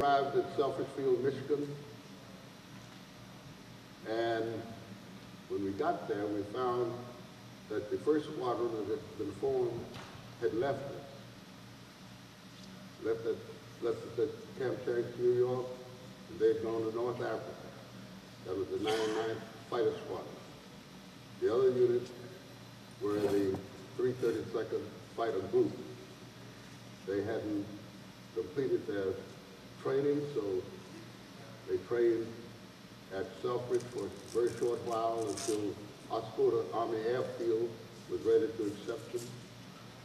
arrived at Selfridgefield, Michigan, and when we got there, we found that the first squadron that had been formed had left us. Left us at Camp Chase, New York, and they'd gone to North Africa. That was the 99th Fighter Squadron. The other units were the 332nd Fighter Group. They hadn't completed their training, so they trained at Selfridge for a very short while until Oscoda Army Airfield was ready to accept them.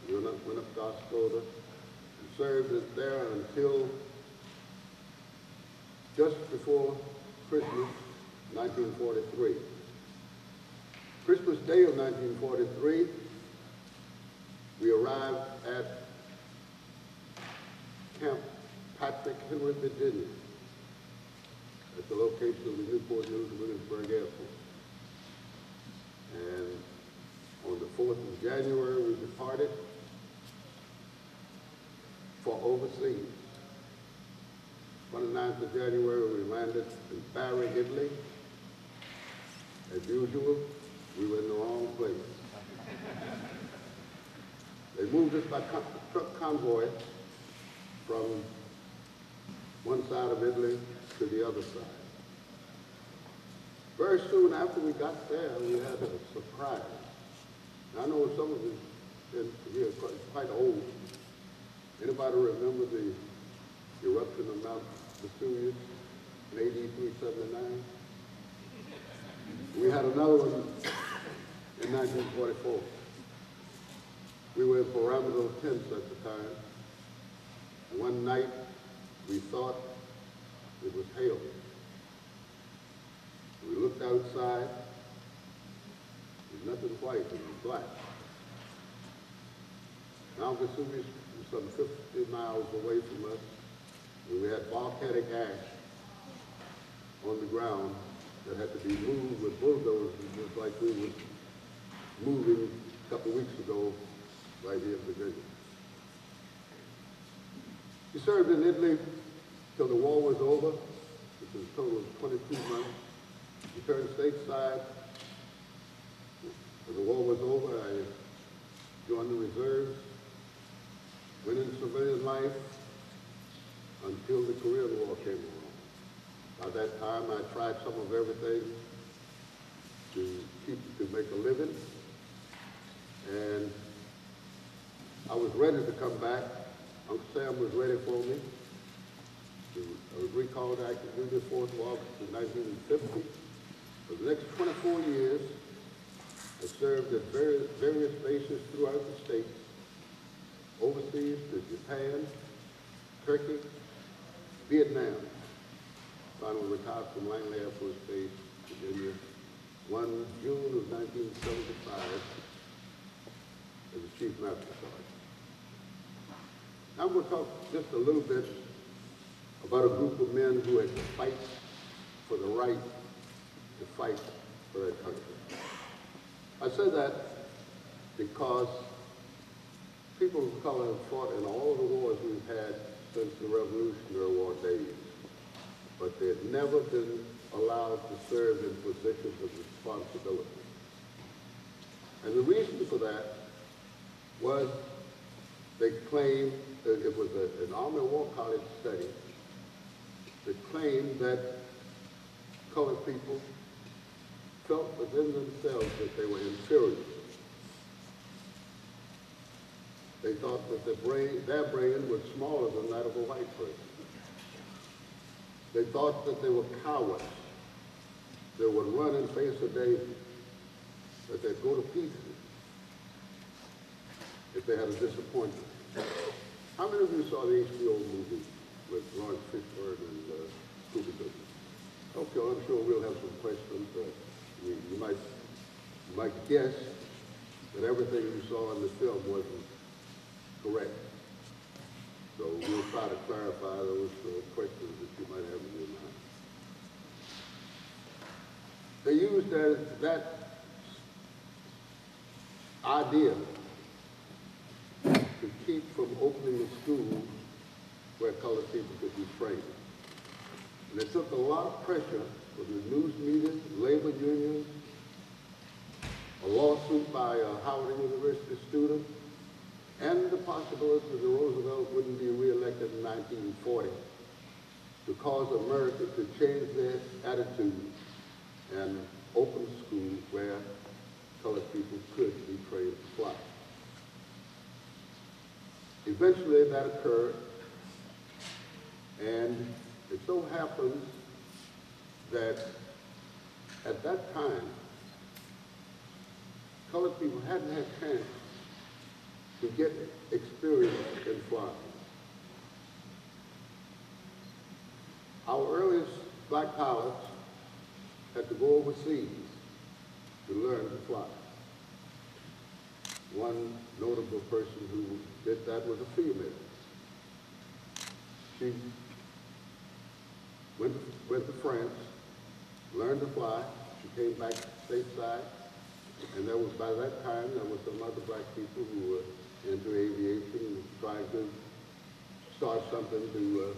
We went up to Oscoda and served it there until just before Christmas, 1943. Christmas Day of 1943, we arrived at Camp Patrick Henry, Virginia, at the location of the Newport News Williamsburg Airport. And on the 4th of January, we departed for overseas. 29th of January, we landed in Bari, Italy. As usual, we were in the wrong place. They moved us by truck convoy from one side of Italy to the other side. Very soon after we got there, we had a surprise. Now, I know some of you here are quite old. Anybody remember the eruption of Mount Vesuvius in AD 379? We had another one in 1944. We were in pyramidal tents at the time. One night, we thought it was hail. We looked outside. There's nothing white, it was black. Mount Vesuvius was some 50 miles away from us, and we had volcanic ash on the ground that had to be moved with bulldozers, just like we were moving a couple weeks ago right here in Virginia. He served in Italy till the war was over, which was a total of 22 months. Returned stateside. When the war was over, I joined the reserves, went into civilian life until the Korean War came along. By that time, I tried some of everything to make a living, and I was ready to come back. Uncle Sam was ready for me. I was recalled to active duty 4th of August in 1950. For the next 24 years, I served at various bases throughout the states, overseas to Japan, Turkey, Vietnam. Finally retired from Langley Air Force Base, Virginia, 1 June of 1975 as a Chief Master Sergeant. Now I'm going to talk just a little bit about a group of men who had to fight for the right to fight for their country. I say that because people of color have fought in all the wars we've had since the Revolutionary War days, but they had never been allowed to serve in positions of responsibility. And the reason for that was they claimed that it was an Army War College study that claimed that colored people felt within themselves that they were inferior. They thought that their brain was smaller than that of a white person. They thought that they were cowards. They would run in face of danger, that they'd go to pieces if they had a disappointment. How many of you saw the HBO movie with Lawrence Fishburne and Scooby-Doo? Okay, I'm sure we'll have some questions. You might guess that everything you saw in the film wasn't correct. So we'll try to clarify those questions that you might have in your mind. They used that idea to keep from opening a school where colored people could be trained. And it took a lot of pressure from the news media, labor unions, a lawsuit by a Howard University student, and the possibility that Roosevelt wouldn't be reelected in 1940 to cause America to change their attitude and open a school where colored people could be trained to fly. Eventually that occurred, and it so happens that at that time, colored people hadn't had a chance to get experience in flying. Our earliest black pilots had to go overseas to learn to fly. One notable person who did that was a female. She went to France, learned to fly. She came back stateside, and by that time, there were some other black people who were into aviation and trying to start something to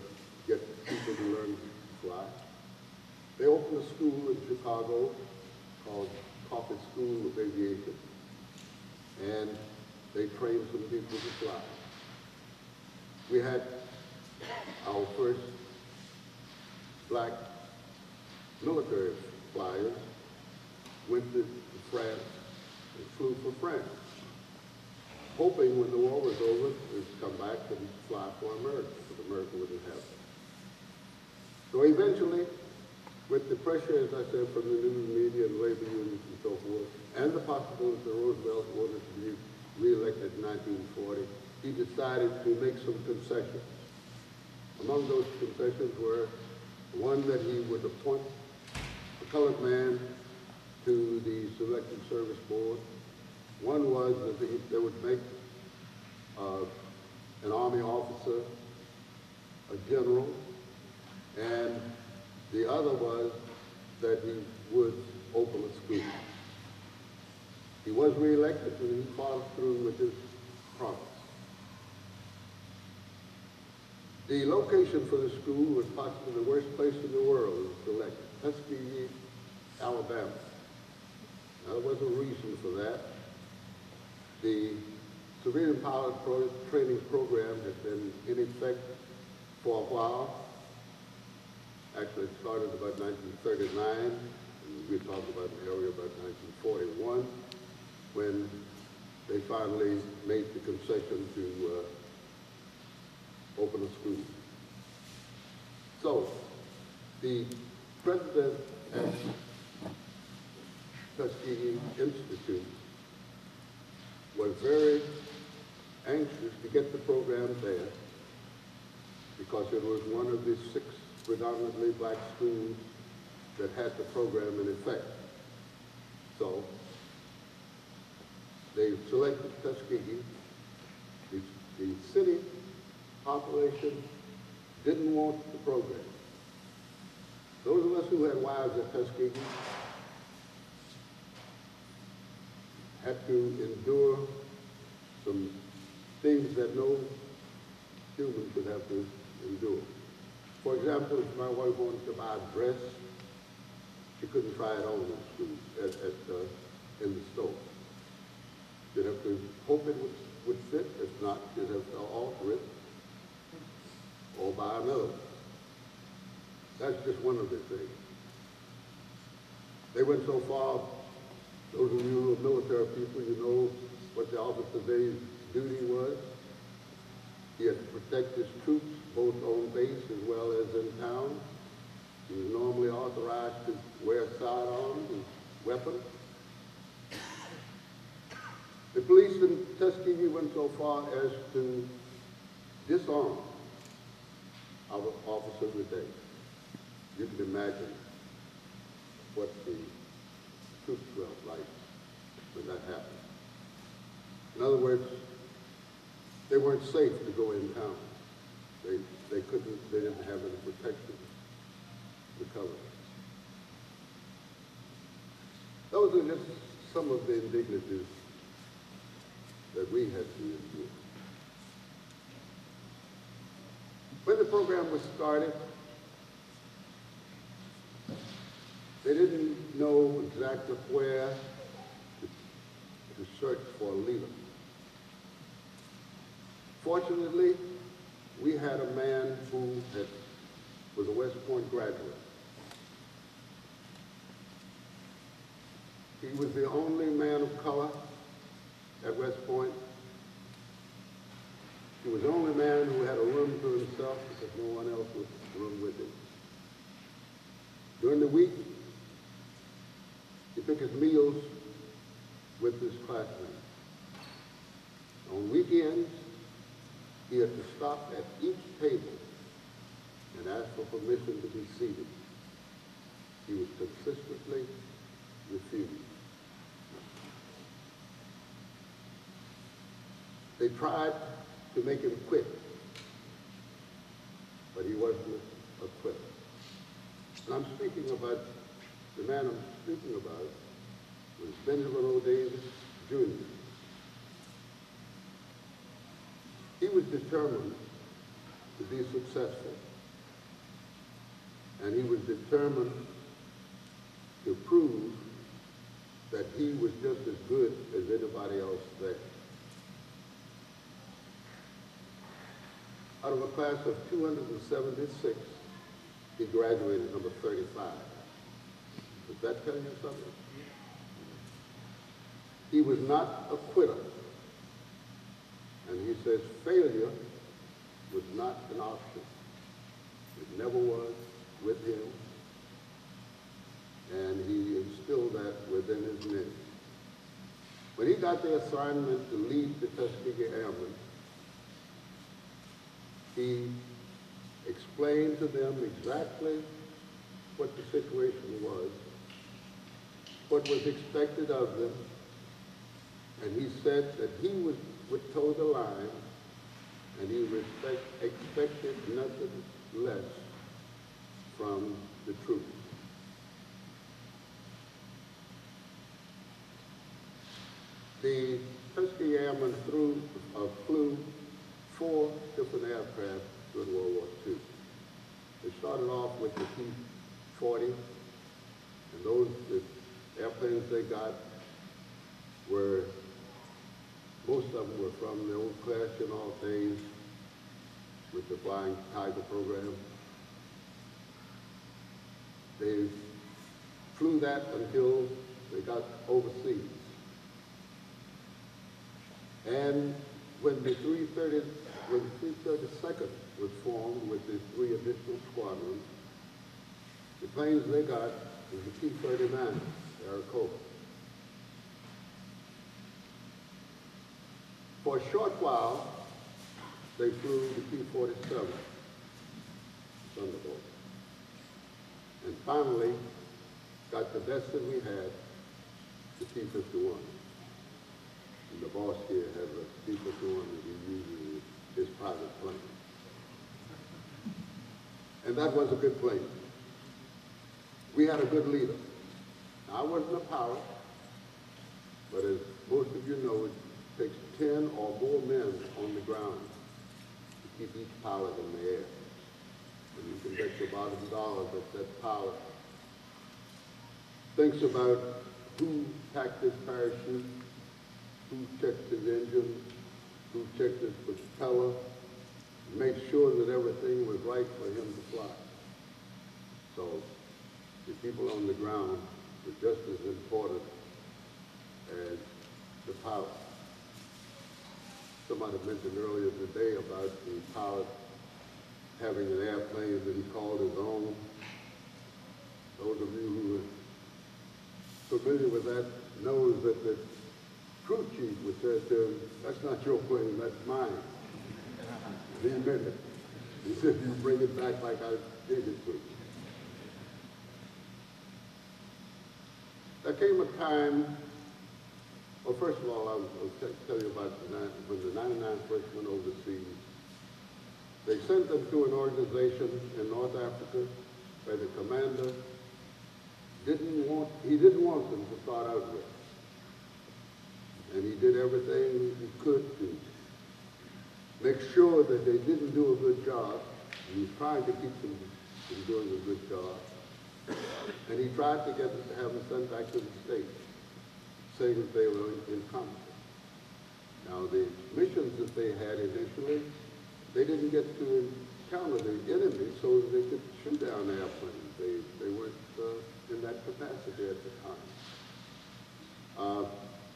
get people to learn to fly. They opened a school in Chicago called Coffee School of Aviation, and they trained some people to fly. We had our first black military flyers, went to France and flew for France, hoping when the war was over, they'd come back and fly for America, but America wouldn't have it. So eventually, with the pressure, as I said, from the news media and labor unions and so forth, and the possibility that Roosevelt wanted to be reelected in 1940, he decided to make some concessions. Among those concessions were one that he would appoint a colored man to the Selective Service Board. One was that they would make an Army officer a general, and the other was that he would open a school. He was reelected, and he followed through with his promise. The location for the school was possibly the worst place in the world to select, Tuskegee, Alabama. Now, there was a reason for that. The civilian pilot training program had been in effect for a while. Actually, it started about 1939, and we're talking about an area about 1941, when they finally made the concession to open a school. So, the president at Tuskegee Institute was very anxious to get the program there because it was one of the 6 predominantly black schools that had the program in effect. So they selected Tuskegee. The city population didn't want the program. Those of us who had wives at Tuskegee had to endure some things that no human should have to endure. For example, if my wife wanted to buy a dress, she couldn't try it on in school, in the store. She'd have to hope it would fit. If not, she'd have to alter it or buy another one. That's just one of the things. They went so far, those of you who are military people, you know what the officer day's duty was. He had to protect his troops, both on base as well as in town. He was normally authorized to wear sidearms and weapons. The police in Tuskegee went so far as to disarm our officers today. You can imagine what the troops felt like when that happened. In other words, they weren't safe to go in town. They didn't have any protection to cover it. Those are just some of the indignities that we had to endure. When the program was started, They didn't know exactly where to search for a leader. Fortunately, we had a man who was a West Point graduate. He was the only man of color at West Point. He was the only man who had a room to himself because no one else was in the room with him. During the week, he took his meals with his classmates. On weekends, he had to stop at each table and ask for permission to be seated. He was consistently refused. They tried to make him quit, but he wasn't a quitter. And I'm speaking about, the man I'm speaking about was Benjamin O. Davis, Jr. He was determined to be successful, and he was determined to prove that he was just as good as anybody else there. Out of a class of 276, he graduated number 35. Does that tell you something? He was not a quitter. And he says failure was not an option. It never was with him. And he instilled that within his men. When he got the assignment to lead the Tuskegee Airmen, he explained to them exactly what the situation was, what was expected of them, and he said that he would toe the line, and he expected nothing less from the troops. The Tuskegee Airmen flew 4 different aircraft during World War II. They started off with the P-40, and the airplanes they got were, most of them were from the old Claire Chennault days with the Flying Tiger program. They flew that until they got overseas. And when the 332nd was formed with the 3 additional squadrons, the planes they got was the P-39, Maricopa. For a short while, they flew the P-47, Thunderbolt. And finally, got the best that we had, the P-51. And the boss here has a P-51 that he uses his private plane. And that was a good plane. We had a good leader. Now, I wasn't a pilot, but as most of you know, it takes 10 or more men on the ground to keep each pilot in the air. And you can bet your bottom dollar that pilot thinks about who packed his parachute, who checked his engine, who checked his propeller, make sure that everything was right for him to fly. So the people on the ground were just as important as the pilot. Somebody mentioned earlier today about the pilot having an airplane that he called his own. Those of you who are familiar with that knows that the crew chief would say to him, "That's not your plane, that's mine." He meant it. He said, "You bring it back like I gave it to you." There came a time, well, first of all, I'll tell you about when the 99 first went overseas. They sent them to an organization in North Africa where the commander didn't want them to start out with. And he did everything he could to make sure that they didn't do a good job. He was trying to keep them from doing a good job. And he tried to have them sent back to the States, saying that they were incompetent. Now, the missions that they had initially, they didn't get to encounter the enemy so that they could shoot down airplanes. They weren't in that capacity at the time.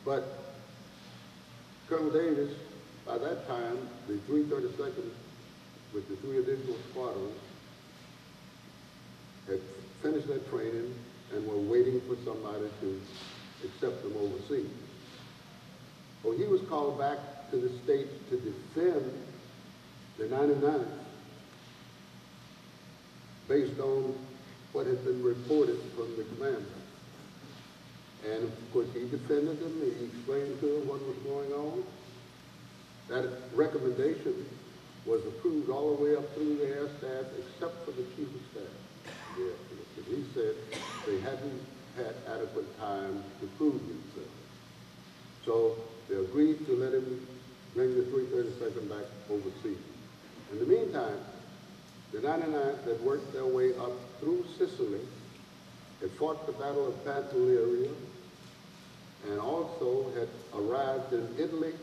But Colonel Davis, by that time, the 332nd, with the 3 additional squadrons, had finished their training and were waiting for somebody to accept them overseas. Well, he was called back to the States to defend the 99th, based on what had been reported from the commander. And of course, he defended them, he explained to them what was going on. That recommendation was approved all the way up through the air staff, except for the chief of staff. Yeah, because he said they hadn't had adequate time to prove themselves. So they agreed to let him bring the 332nd back overseas. In the meantime, the 99th had worked their way up through Sicily, had fought the Battle of Pantelleria, and also had arrived in Italy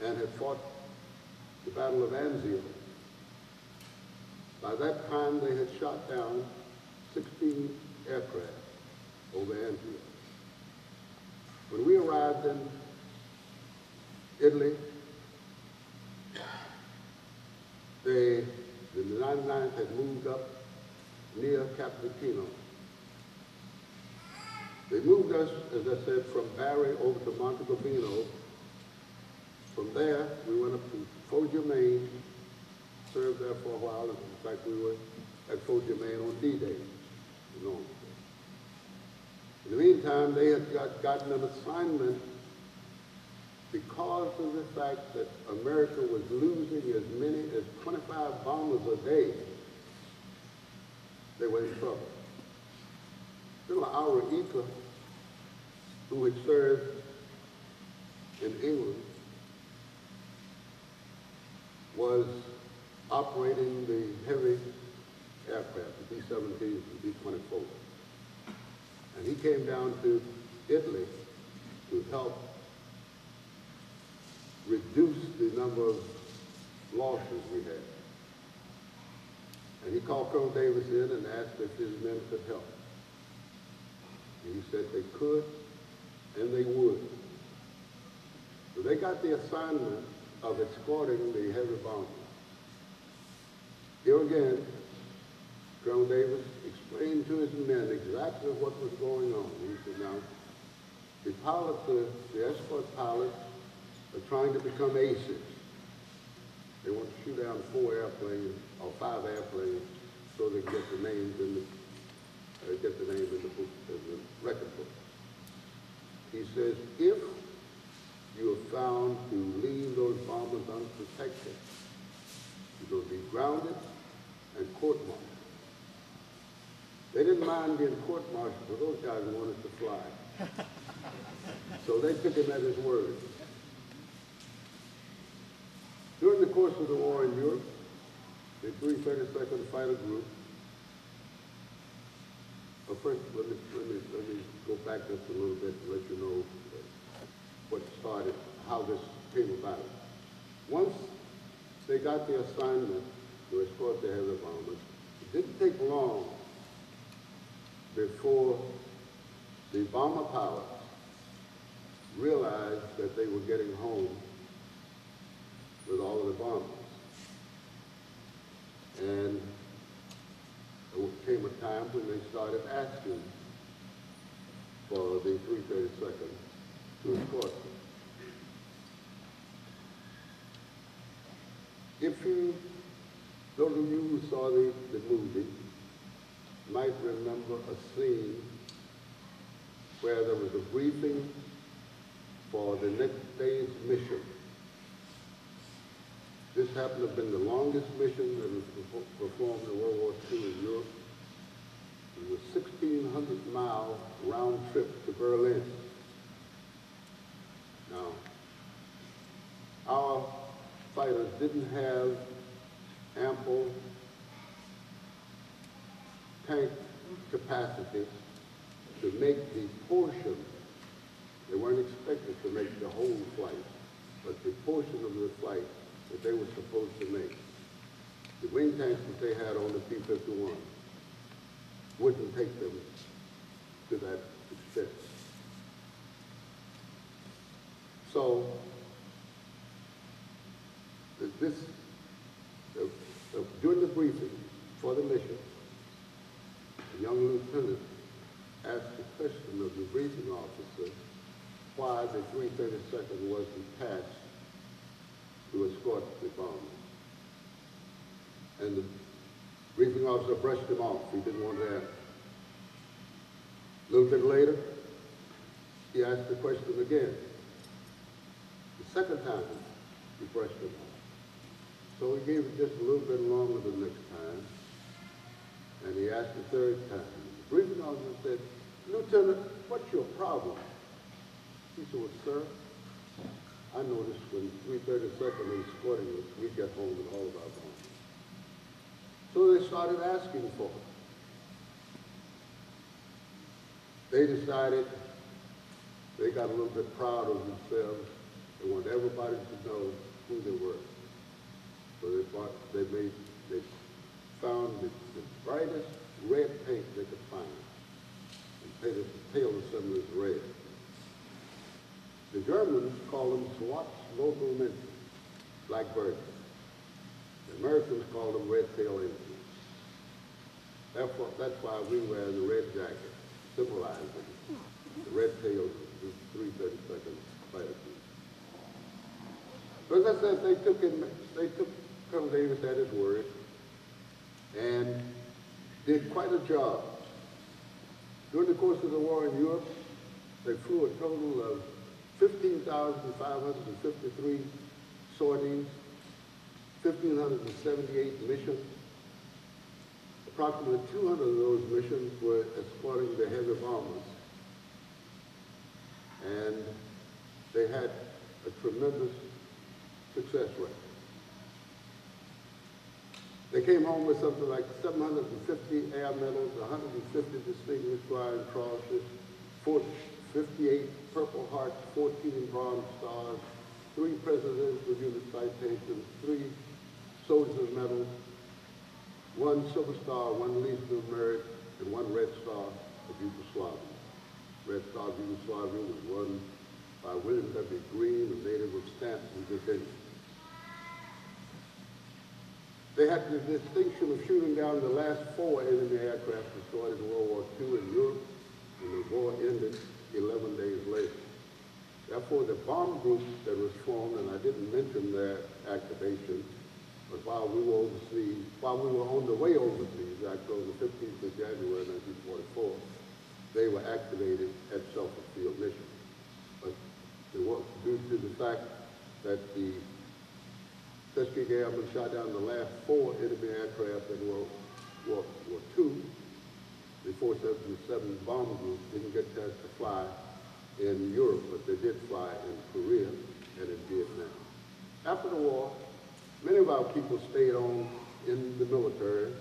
and had fought the Battle of Anzio. By that time, they had shot down 16 aircraft over Anzio. When we arrived in Italy, the 99th had moved up near Cappuccino. They moved us, as I said, from Bari over to Montecovino. From there, we went up to Foggia, Maine, served there for a while. In fact, we were at Foggia, Maine on D-Day. You know. In the meantime, they had gotten an assignment because of the fact that America was losing as many as 25 bombers a day. They were in trouble. Still, our Ika, who had served in England, was operating the heavy aircraft, the B-17s and B-24s. And he came down to Italy to help reduce the number of losses we had. And he called Colonel Davis in and asked if his men could help. And he said they could and they would. So they got the assignment of escorting the heavy bombers. Here again, Colonel Davis explained to his men exactly what was going on. He said, now, the pilots, the escort pilots, are trying to become aces. They want to shoot down 4 airplanes or 5 airplanes so they can get the names in the book, in the record book. He says, if you are found to leave those bombers unprotected, you're going to be grounded and court-martialed. They didn't mind being court-martialed, but those guys wanted to fly. So they took him at his word. During the course of the war in Europe, the 332nd Fighter Group, well, first, let me go back just a little bit and let you know what started, how this came about. Once they got the assignment to escort the heavy bombers, it didn't take long before the bomber pilots realized that they were getting home with all of the bombers. And there came a time when they started asking for the 332nd to escort them. If you, those of you who saw the movie, might remember a scene where there was a briefing for the next day's mission. This happened to have been the longest mission that was performed in World War II in Europe. It was a 1,600-mile round trip to Berlin. Now, our fighters didn't have ample tank capacity to make the portion. They weren't expected to make the whole flight, but the portion of the flight that they were supposed to make. The wing tanks that they had on the P-51 wouldn't take them to that extent. So, during the briefing for the mission, the young lieutenant asked the question of the briefing officer why the 332nd was detached to escort the bombers. And the briefing officer brushed him off. He didn't want to answer. A little bit later, he asked the question again. The second time, he brushed him off. So he gave it just a little bit longer the next time, and he asked the third time. The briefing officer said, "Lieutenant, what's your problem?" He said, "Well, sir, I noticed when 332nd is escorting us, we get home with all of our bombs." So they started asking for it. They decided, they got a little bit proud of themselves. They wanted everybody to know who they were. So they found the brightest red paint they could find and painted the tail assemblies red. The Germans called them Schwarz-Vogel-München, blackbirds. The Americans called them red-tailed Indians. That's why we wear the red jacket, symbolizing the red-tailed 332nd Fighter Group. So as I said, they took Colonel Davis at his word and did quite a job. During the course of the war in Europe, they flew a total of 15,553 sorties, 1,578 missions. Approximately 200 of those missions were escorting the heavy bombers. And they had a tremendous success rate. They came home with something like 750 air medals, 150 Distinguished Flying Crosses, 58 Purple Hearts, 14 Bronze Stars, 3 Presidential Unit Citations, 3 Soldier Medals, 1 Silver Star, 1 Legion of Merit, and 1 Red Star of Yugoslavia. Red Star of Yugoslavia was won by William W. Green, a native of Stanton, Virginia. They had the distinction of shooting down the last 4 enemy aircraft destroyed in World War II in Europe, and the war ended 11 days later. Therefore, the bomb group that was formed, and I didn't mention their activation, but while we were overseas, while we were on the way overseas, actually on the 15th of January 1944, they were activated at Shelford Field Mission. But due to the fact that the Tuskegee Airmen shot down the last 4 enemy aircraft in World War II, the 477 bomb group didn't get a chance to fly in Europe, but they did fly in Korea and in Vietnam. After the war, many of our people stayed on in the military,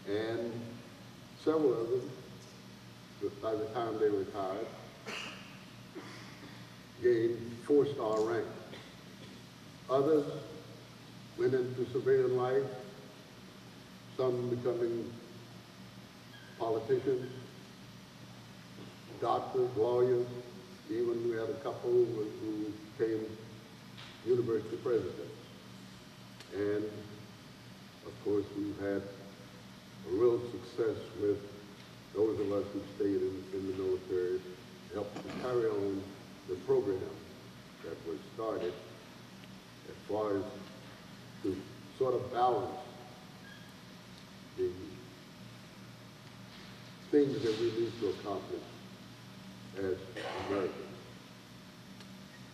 and several of them, by the time they retired, gained 4-star rank. Others went into civilian life, some becoming politicians, doctors, lawyers. Even we had a couple who became university presidents. And of course, we've had a real success with those of us who stayed in the military, helped to carry on the program that was started as far as to sort of balance the things that we need to accomplish as Americans.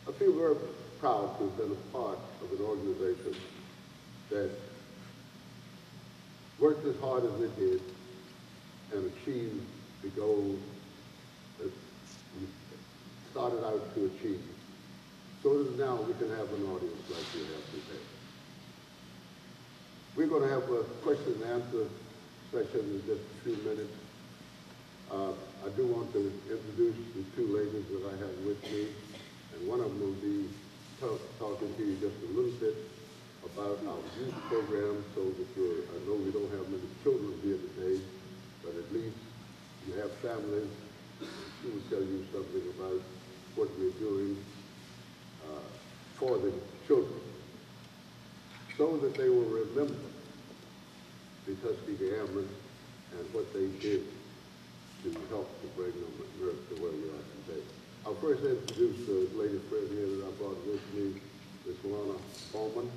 I feel very proud to have been a part of an organization that worked as hard as it did and achieved the goals that we started out to achieve, so that now we can have an audience like we have today. We're going to have a question and answer session in just a few minutes. I do want to introduce the two ladies that I have with me, and one of them will be talking to you just a little bit about our youth program, so that I know we don't have many children here today, but at least you have families. She will tell you something about what we're doing for the children, so that they will remember the Tuskegee Airmen and what they did to help to bring them to where we are today. I'll first introduce the lady friend here that I brought with me, Ms. Lana Bowman.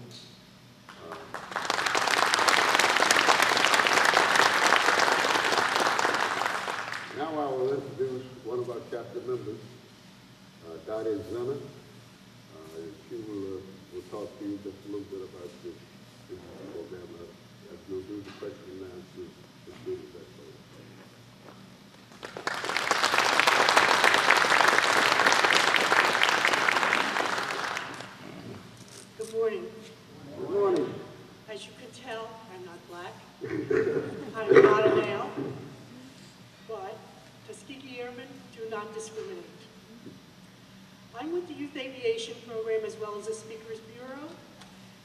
Now I will introduce one of our chapter members, Dottie Zenner. She will talk to you just a little bit about this program as we'll do the question and answers as soon as that goes. Good morning. Good morning. As you can tell, I'm not black. I'm not a male. But Tuskegee Airmen do not discriminate. I'm with the Youth Aviation Program as well as the Speakers Bureau,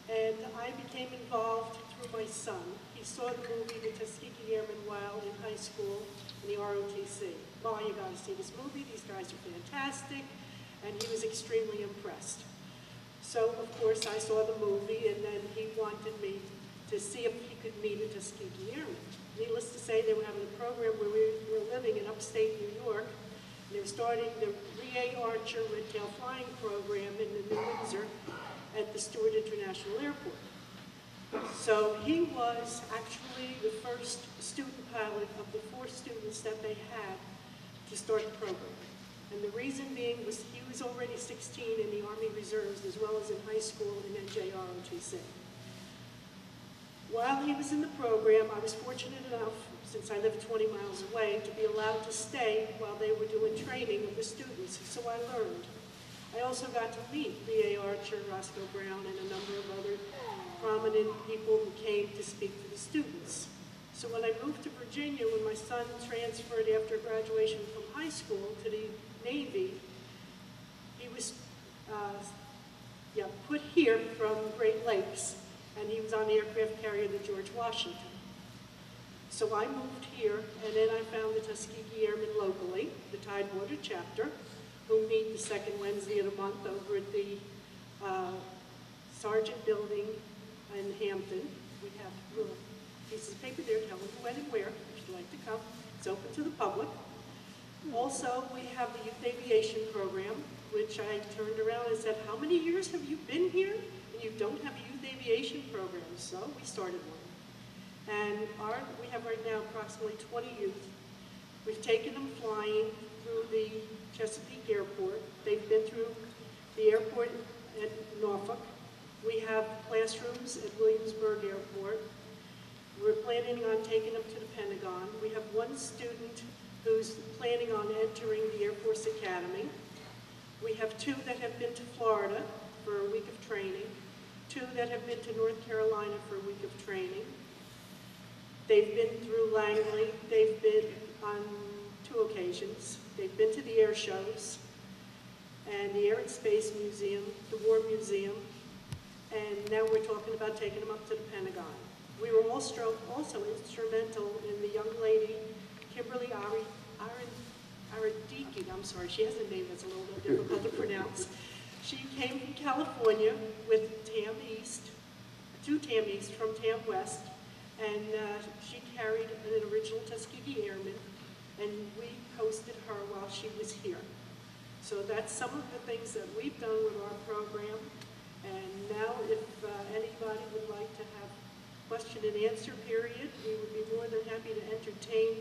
and I became involved through my son. He saw the movie The Tuskegee Airmen while in high school in the ROTC. "Ma, you gotta see this movie, these guys are fantastic," and he was extremely impressed. So, of course, I saw the movie, and then he wanted me to see if he could meet a Tuskegee Airman. Needless to say, they were having a program where we were living in upstate New York. They were starting the Rea Archer Red Tail Flying Program in the New Windsor at the Stewart International Airport. So he was actually the first student pilot of the 4 students that they had to start the program. And the reason being was he was already 16 in the Army Reserves as well as in high school in NJROTC. While he was in the program, I was fortunate enough, since I lived 20 miles away, to be allowed to stay while they were doing training of the students, so I learned. I also got to meet B.A. Archer, Roscoe Brown, and a number of other prominent people who came to speak to the students. So when I moved to Virginia, when my son transferred after graduation from high school to the Navy, he was put here from Great Lakes, and he was on the aircraft carrier, the George Washington. So I moved here, and then I found the Tuskegee Airmen locally, the Tidewater chapter, who meet the second Wednesday of the month over at the Sergeant Building in Hampton. We have little pieces of paper there telling you when and where, if you'd like to come. It's open to the public. Also, we have the Youth Aviation Program, which I turned around and said, "How many years have you been here and you don't have a Youth Aviation Program?" So we started one. And we have right now approximately 20 youth. We've taken them flying through the Chesapeake Airport. They've been through the airport at Norfolk. We have classrooms at Williamsburg Airport. We're planning on taking them to the Pentagon. We have one student who's planning on entering the Air Force Academy. We have 2 that have been to Florida for a week of training, 2 that have been to North Carolina for a week of training. They've been through Langley. They've been on 2 occasions. They've been to the air shows and the Air and Space Museum, the War Museum, and now we're talking about taking them up to the Pentagon. We were also instrumental in the young lady, Kimberly Aradiki. I'm sorry, she has a name that's a little bit difficult to pronounce. She came from California with TAM East, 2 TAM East from TAM West, and she carried an original Tuskegee Airman, and we hosted her while she was here. So that's some of the things that we've done with our program. And now if anybody would like to have question and answer period, we would be more than happy to entertain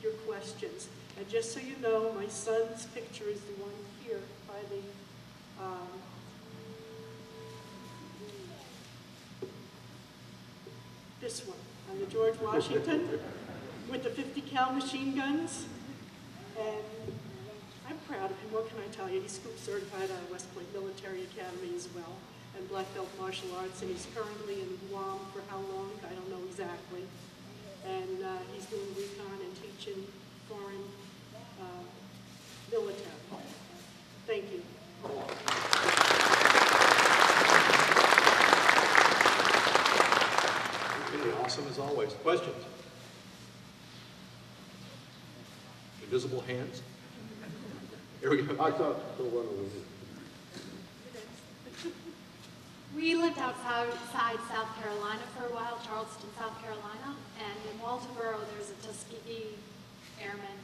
your questions. And just so you know, my son's picture is the one here by the this one, on the George Washington, with the 50 cal machine guns. And I'm proud of him, what can I tell you? He's scoop certified out of West Point Military Academy as well, and black belt martial arts, and he's currently in Guam for how long? I don't know exactly. And he's doing recon and teaching foreign military. Thank you. Okay, awesome as always. Questions? Invisible hands? Here we go. I thought so one of them. We lived outside South Carolina for a while, Charleston, South Carolina, and in Walterboro there's a Tuskegee Airmen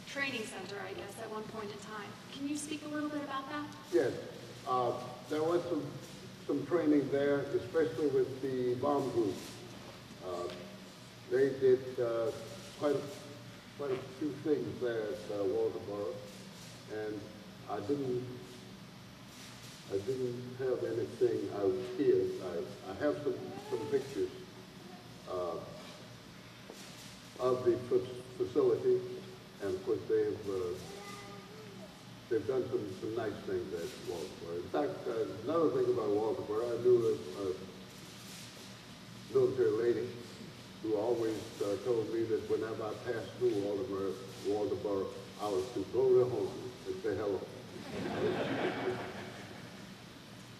Training Center, I guess, at one point in time. Can you speak a little bit about that? Yes, there was some training there, especially with the bomb group. They did quite a few things there at Walterboro, and I didn't have anything out here. I have some pictures of the facility, and of course they've done some nice things at Walterboro. In fact, another thing about Walterboro, I knew a military lady who always told me that whenever I passed through Walterboro, I was to go to home and say hello.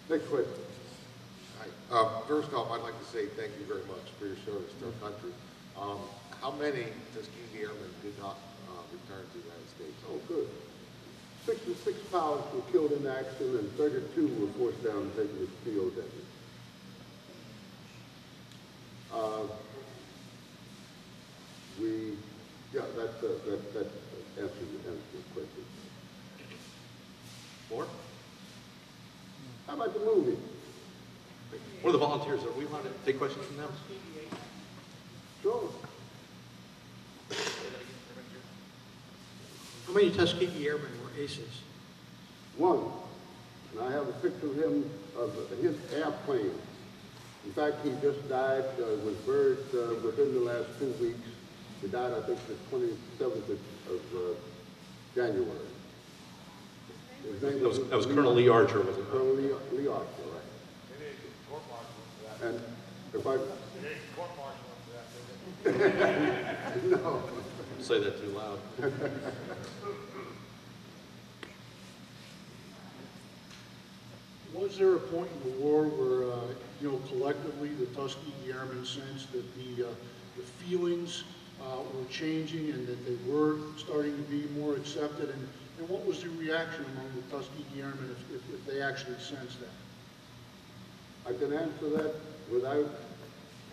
Next question. Hi. First off, I'd like to say thank you very much for your service to our country. How many Tuskegee Airmen did not return to the United States? Oh, good. 66 pilots were killed in action, and 32 were forced down and taken as POWs. That answers your question. More? How about the movie? One of the volunteers, are we allowed to take questions from them? Sure. How many Tuskegee Airmen were aces? One. And I have a picture of him, of his airplane. In fact, he just died, was buried within the last 2 weeks. He died, I think, the 27th of January. His name That was Colonel Lee Archer, wasn't it? Colonel Lee Archer, right. And if I... No. Say that too loud. Was there a point in the war where, collectively the Tuskegee Airmen sensed that the feelings were changing and that they were starting to be more accepted? And what was the reaction among the Tuskegee Airmen if they actually sensed that? I can answer that without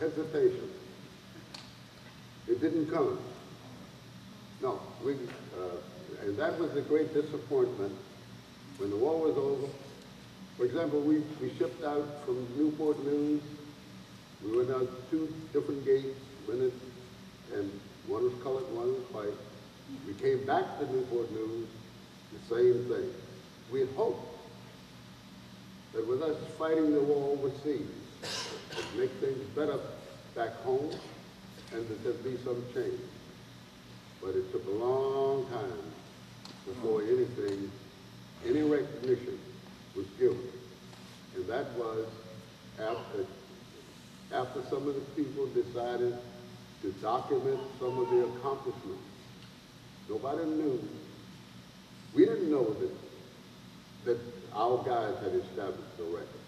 hesitation. It didn't come. No, and that was a great disappointment when the war was over. For example, we shipped out from Newport News. We went out 2 different gates, and one was colored, one was white. We came back to Newport News, the same thing. We had hoped that with us fighting the war overseas, it'd make things better back home, and that there'd be some change. But it took a long time before any recognition was given. And that was after some of the people decided to document some of their accomplishments. Nobody knew. We didn't know that our guys had established the record.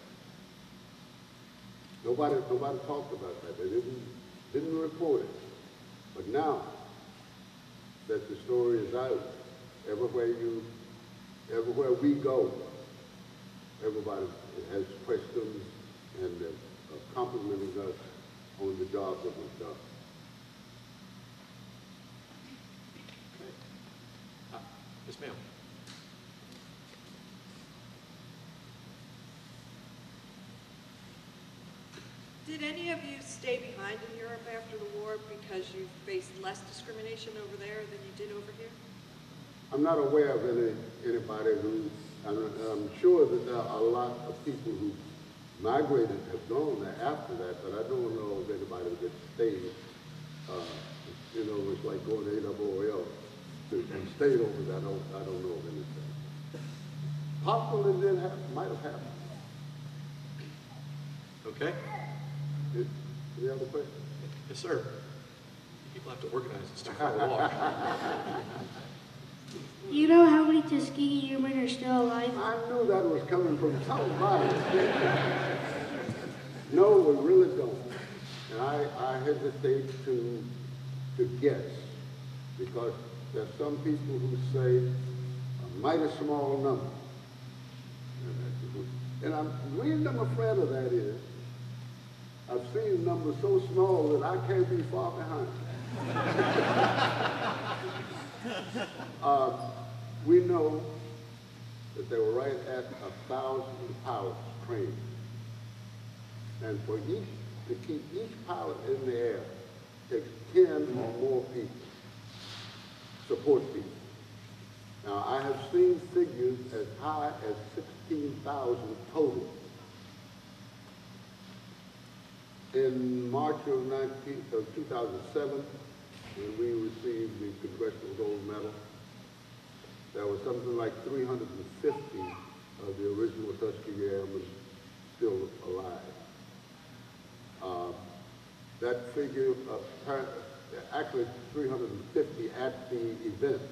Nobody talked about that. They didn't report it. But now that the story is out, everywhere we go, everybody has questions and complimenting us on the job that we've done. Yes, ma'am. Did any of you stay behind in Europe after the war because you faced less discrimination over there than you did over here? I'm not aware of anybody who, I'm sure that there are a lot of people who migrated, have gone there after that, but I don't know of anybody that stayed. It's like going to AWOL and stayed over there. I don't know of anything. Possibly it did happen, might have happened. Okay. Any other questions? Yes, sir. People have to organize this too far to walk. Do you know how many Tuskegee Airmen are still alive? I knew that was coming from somebody. No, we really don't. And I hesitate to guess, because there's some people who say a mighty small number. And the reason I'm afraid of that is I've seen numbers so small that I can't be far behind. We know that they were right at 1,000 pilots trained. And for to keep each pilot in the air takes 10 or more people, support people. Now, I have seen figures as high as 16,000 total. In March of 2007, when we received the Congressional Gold Medal, there was something like 350 of the original Tuskegee Airmen still alive. That figure, actually 350 at the event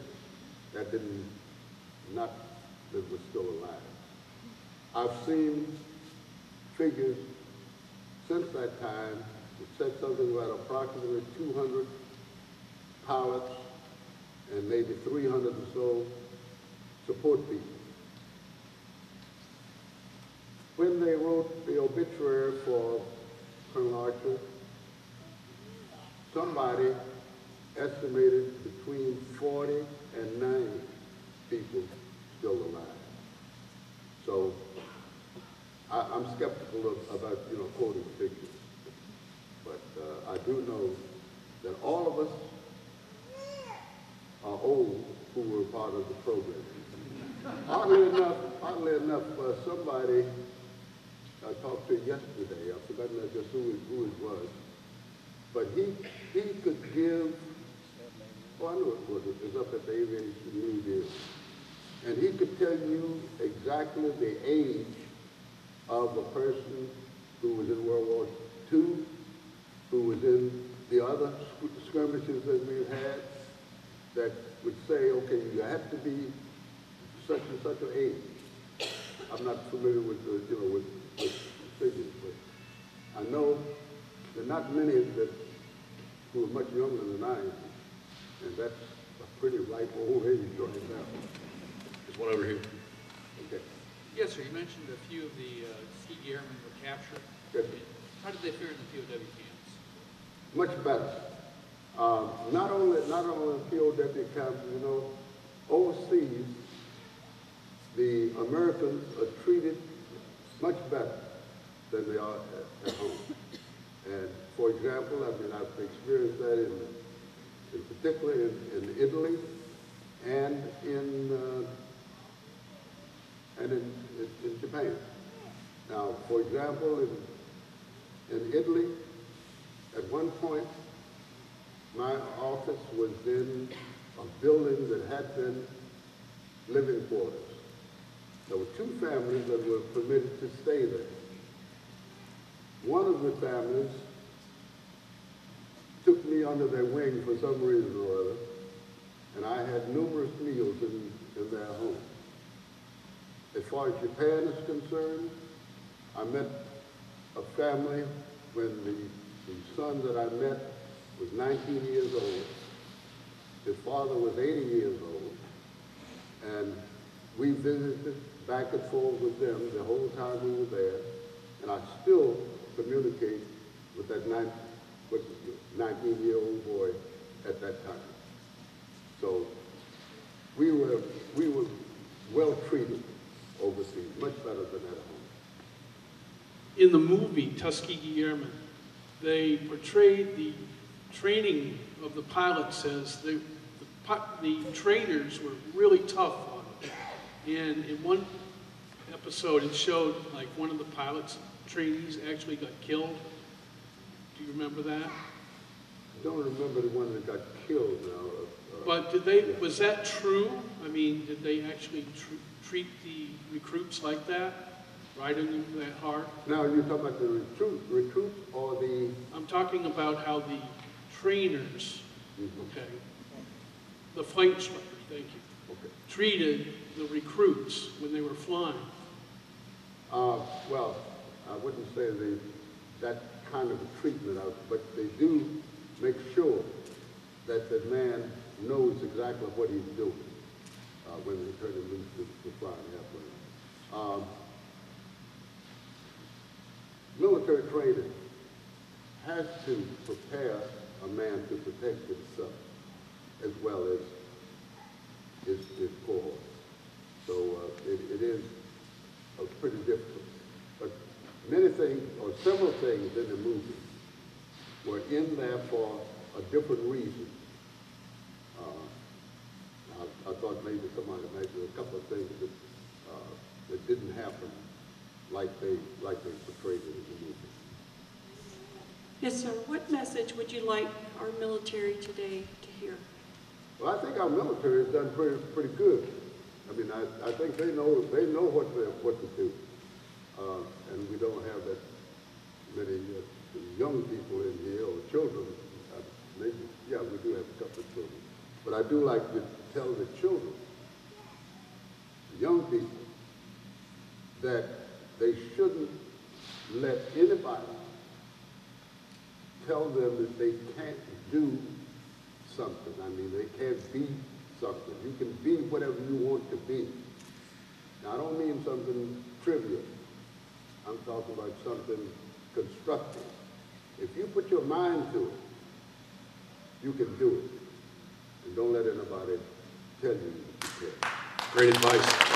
that was still alive. I've seen figures since that time that said something about approximately 200 pilots and maybe 300 or so support people. When they wrote the obituary for Colonel Archer, somebody estimated between 40 and 90 people still alive. So I'm skeptical about quoting figures, but I do know that all of us are old who were part of the program. Oddly enough, somebody I talked to yesterday, I've forgotten just who it was, but he could give, I knew it was up at the Aviation Museum, and he could tell you exactly the age of a person who was in World War II, who was in the other skirmishes that we've had, that would say, okay, you have to be such and such an age. I'm not familiar with with figures, but I know there are not many who are much younger than I am, and that's a pretty ripe old age right now. There's one over here. Okay. Yes, sir. You mentioned a few of the Tuskegee Airmen were captured. Yes. How did they fare in the POW camps? Much better. Not only in POW camps, overseas, the Americans are treated much better than they are at home. And for example, I've experienced that in particular in Italy and in Japan. Now, for example, in Italy, at one point, my office was in a building that had been living quarters. There were two families that were permitted to stay there. One of the families took me under their wing for some reason or other, and I had numerous meals in their home. As far as Japan is concerned, I met a family when the son that I met was 19 years old. His father was 80 years old, and we visited back and forth with them the whole time we were there, and I still communicate with that 19-year-old boy at that time. So we were well treated overseas, much better than at home. In the movie Tuskegee Airmen, they portrayed the training of the pilots as the trainers were really tough on them. And in one episode, it showed like one of the pilots' trainees actually got killed. Do you remember that? I don't remember the one that got killed now. But was that true? I mean, did they actually treat the recruits like that? Riding them that hard? Now, you're talking about the recruits or the... I'm talking about how the trainers okay? The flight instructors, thank you, Okay. treated the recruits when they were flying. Well, I wouldn't say that kind of a treatment, but they do make sure that the man knows exactly what he's doing when they turn him loose to fly an airplane. Military training has to prepare a man to protect himself as well as his cohort. So it is pretty difficult. But many things, or several things in the movie were in there for a different reason. I thought maybe somebody mentioned a couple of things that didn't happen like they portrayed it in the movie. Yes, sir. What message would you like our military today to hear? Well, I think our military has done pretty good. I mean, I think they know what to do, and we don't have that many young people in here or children. Maybe, yeah, we do have a couple of children, but I do like to tell the children, the young people, that they shouldn't let anybody tell them that they can't do something. I mean, they can't be something. You can be whatever you want to be. Now, I don't mean something trivial. I'm talking about something constructive. If you put your mind to it, you can do it. And don't let anybody tell you you can't. Great advice.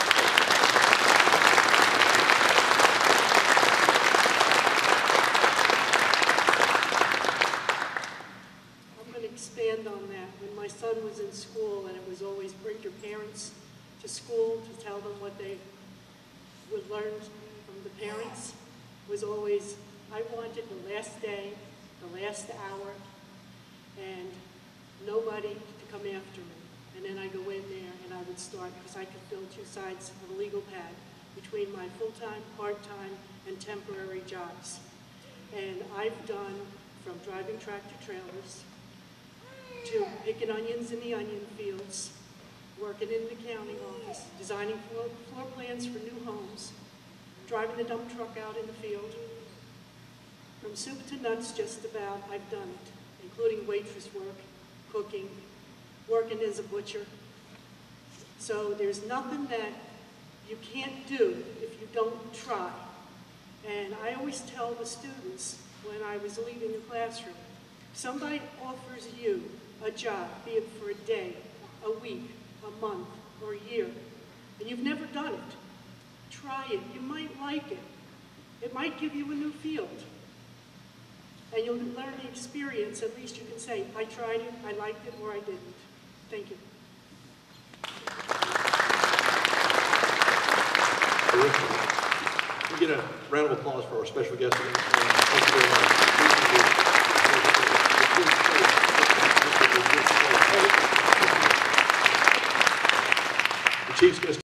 Expand on that. When my son was in school, and it was always bring your parents to school to tell them what they would learn from the parents, was always, I wanted the last day, the last hour, and nobody to come after me. And then I go in there and I would start, because I could fill two sides of a legal pad between my full-time, part-time, and temporary jobs. And I've done from driving tractor trailers to picking onions in the onion fields, working in the county office, designing floor plans for new homes, driving the dump truck out in the field. From soup to nuts, just about, I've done it, including waitress work, cooking, working as a butcher. So there's nothing that you can't do if you don't try. And I always tell the students when I was leaving the classroom, somebody offers you a job, be it for a day, a week, a month, or a year, and you've never done it, try it. You might like it. It might give you a new field. And you'll learn the experience. At least you can say, I tried it, I liked it, or I didn't. Thank you. We get a round of applause for our special guest today. Thank you very much. The Chief's going to